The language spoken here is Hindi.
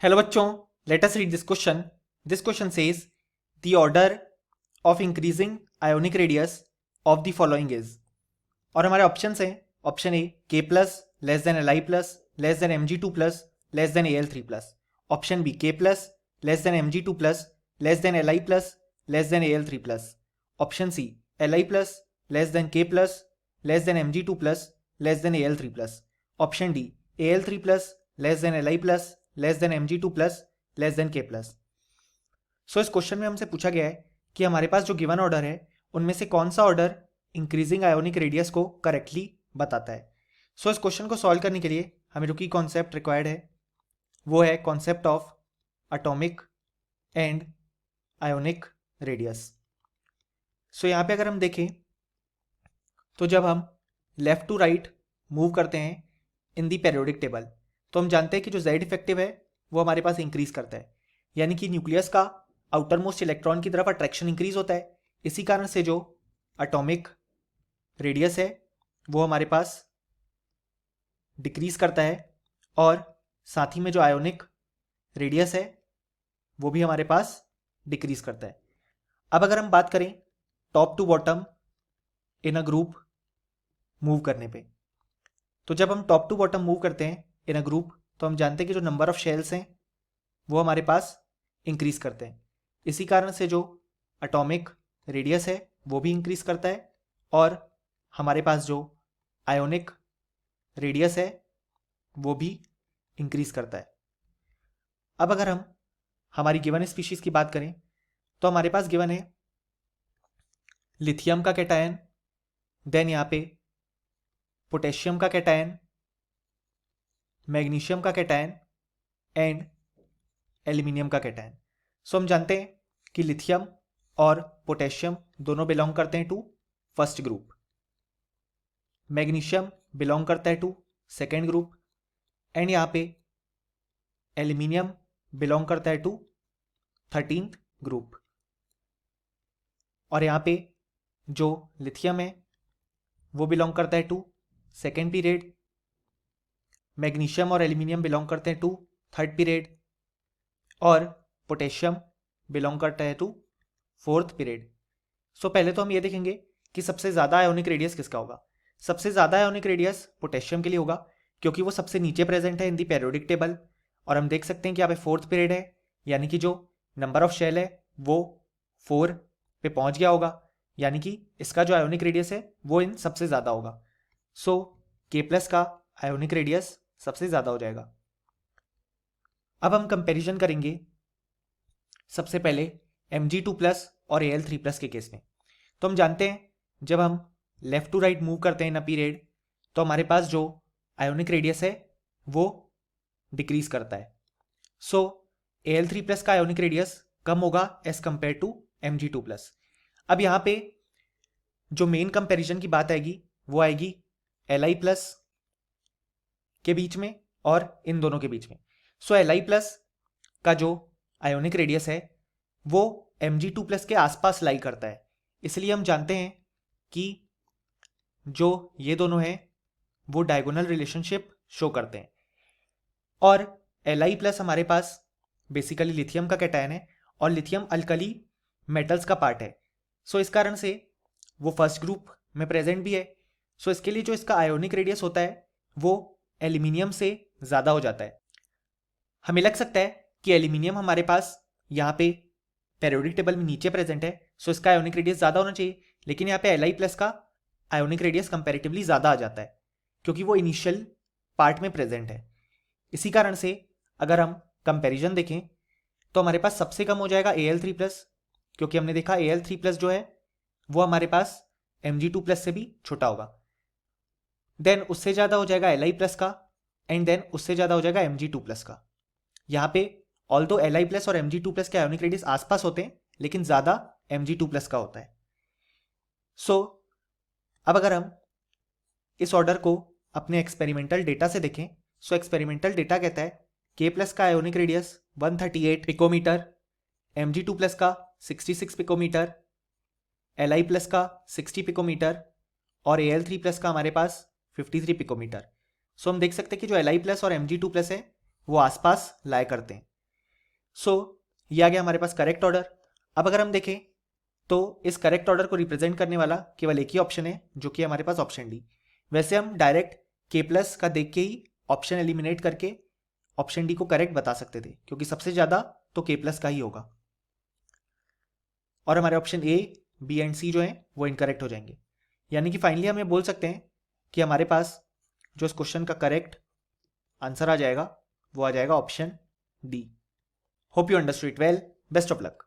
Hello बच्चों, let us read this question. This question says the order of increasing ionic radius of the following is. और हमारे ऑप्शंस हैं option A K plus less than Li plus less than Mg2 plus less than Al3 plus, option B K plus less than Mg2 plus less than Li plus less than Al3 plus, option C Li plus less than K plus less than Mg2 plus less than Al3 plus, option D Al3 plus less than Li plus less than Mg2 plus less than K plus. So इस क्वेश्चन में हमसे पूछा गया है कि हमारे पास जो गिवन ऑर्डर है उनमें से कौन सा ऑर्डर इंक्रीजिंग आयोनिक रेडियस को करेक्टली बताता है। सो इस क्वेश्चन को सॉल्व करने के लिए हमें जो की कॉन्सेप्ट रिक्वायर्ड है वो है concept of atomic and ionic radius. So यहाँ पे अगर हम देखें तो जब हम लेफ्ट टू राइट मूव करते हैं इन दी पेरियोडिक टेबल तो हम जानते हैं कि जो Z इफेक्टिव है वो हमारे पास इंक्रीज करता है, यानी कि न्यूक्लियस का आउटर मोस्ट इलेक्ट्रॉन की तरफ अट्रैक्शन इंक्रीज होता है। इसी कारण से जो एटॉमिक रेडियस है वो हमारे पास डिक्रीज करता है और साथ ही में जो आयोनिक रेडियस है वो भी हमारे पास डिक्रीज करता है। अब अगर हम बात करें top to bottom in a group move करने पे, तो जब हम टॉप टू बॉटम मूव करते हैं इन अ ग्रुप तो हम जानते हैं कि जो नंबर ऑफ शेल्स हैं वो हमारे पास इंक्रीज करते हैं। इसी कारण से जो एटॉमिक रेडियस है वो भी इंक्रीज करता है और हमारे पास जो आयोनिक रेडियस है वो भी इंक्रीज करता है। अब अगर हम हमारी गिवन स्पीशीज की बात करें तो हमारे पास गिवन है लिथियम का कैटायन, देन यहाँ पे पोटेशियम का कैटायन, मैग्नीशियम का कैटायन एंड एल्यूमिनियम का कैटायन। सो हम जानते हैं कि लिथियम और पोटेशियम दोनों बिलोंग करते हैं to first group, magnesium belong करता है टू सेकेंड ग्रुप एंड यहाँ पे एल्यूमिनियम बिलोंग करता है टू 13th ग्रुप। और यहाँ पे जो लिथियम है वो बिलोंग करता है टू सेकेंड पीरियड, मैग्नीशियम और एल्यूमिनियम बिलोंग करते हैं टू थर्ड पीरियड और पोटेशियम बिलोंग करता है टू फोर्थ पीरियड। सो पहले तो हम ये देखेंगे कि सबसे ज़्यादा आयोनिक रेडियस किसका होगा। सबसे ज़्यादा आयोनिक रेडियस पोटेशियम के लिए होगा क्योंकि वो सबसे नीचे प्रेजेंट है इन दी पेरियोडिक टेबल और हम देख सकते हैं कि यहाँ पे फोर्थ पीरियड है, यानी कि जो नंबर ऑफ शेल है वो 4 पे पहुंच गया होगा, यानी कि इसका जो आयोनिक रेडियस है वो इन सबसे ज़्यादा होगा। सो K प्लस का आयोनिक रेडियस सबसे ज़्यादा हो जाएगा। अब हम कंपैरिजन करेंगे सबसे पहले Mg2 प्लस और Al3 प्लस के केस में। तो हम जानते हैं जब हम लेफ्ट टू राइट मूव करते हैं इन अ पीरियड तो हमारे पास जो आयोनिक रेडियस है वो डिक्रीज करता है। सो Al3 प्लस का आयोनिक रेडियस कम होगा as compare to Mg2 plus. अब यहाँ पे जो मेन कंपैरिजन की बात आएगी वो आएगी Li प्लस के बीच में और इन दोनों के बीच में। सो Li प्लस का जो आयोनिक रेडियस है वो Mg2 प्लस के आसपास लाई करता है, इसलिए हम जानते हैं कि जो ये दोनों हैं वो डायगोनल रिलेशनशिप शो करते हैं। और Li प्लस हमारे पास बेसिकली लिथियम का कैटायन है और लिथियम अल्कली मेटल्स का पार्ट है। सो इस कारण से वो फर्स्ट ग्रुप में प्रेजेंट भी है। सो इसके लिए जो इसका आयोनिक रेडियस होता है वो एल्यूमिनियम से ज़्यादा हो जाता है। हमें लग सकता है कि एल्यूमिनियम हमारे पास यहाँ पे पेरियोडिक टेबल में नीचे प्रेजेंट है, सो इसका आयोनिक रेडियस ज़्यादा होना चाहिए, लेकिन यहाँ पे Li प्लस का आयोनिक रेडियस कंपैरेटिवली ज़्यादा आ जाता है क्योंकि वो इनिशियल पार्ट में प्रेजेंट है। इसी कारण से अगर हम कंपैरिजन देखें तो हमारे पास सबसे कम हो जाएगा Al3 प्लस, क्योंकि हमने देखा Al3 प्लस जो है वो हमारे पास Mg2 प्लस से भी छोटा होगा। देन उससे ज़्यादा हो जाएगा Li प्लस का एंड देन उससे ज़्यादा हो जाएगा Mg2 प्लस का। यहाँ पे ऑल्दो Li प्लस और Mg2 प्लस के आयोनिक रेडियस आसपास होते हैं लेकिन ज़्यादा Mg2 प्लस का होता है। सो अब अगर हम इस ऑर्डर को अपने एक्सपेरिमेंटल डेटा से देखें, सो एक्सपेरिमेंटल डेटा कहता है K प्लस का ionic radius 138 picometer, Mg2 plus का 66 पिकोमीटर, Li प्लस का 60 पिकोमीटर और Al3 प्लस का हमारे पास 53 पिकोमीटर। सो हम देख सकते हैं कि जो Li प्लस और Mg2 प्लस है वो आसपास लाया करते हैं। सो ये आ गया हमारे पास करेक्ट ऑर्डर। अब अगर हम देखें तो इस करेक्ट ऑर्डर को रिप्रेजेंट करने वाला केवल एक ही ऑप्शन है, जो कि हमारे पास ऑप्शन डी। वैसे हम डायरेक्ट के प्लस का देख के ही ऑप्शन एलिमिनेट करके ऑप्शन डी को करेक्ट बता सकते थे, क्योंकि सबसे ज़्यादा तो के प्लस का ही होगा, और हमारे ऑप्शन ए, बी एंड सी जो हैं वो इनकरेक्ट हो जाएंगे। यानी कि फाइनली हम ये बोल सकते हैं कि हमारे पास जो इस क्वेश्चन का करेक्ट आंसर आ जाएगा वो आ जाएगा option D. Hope you understood it well. Best of luck.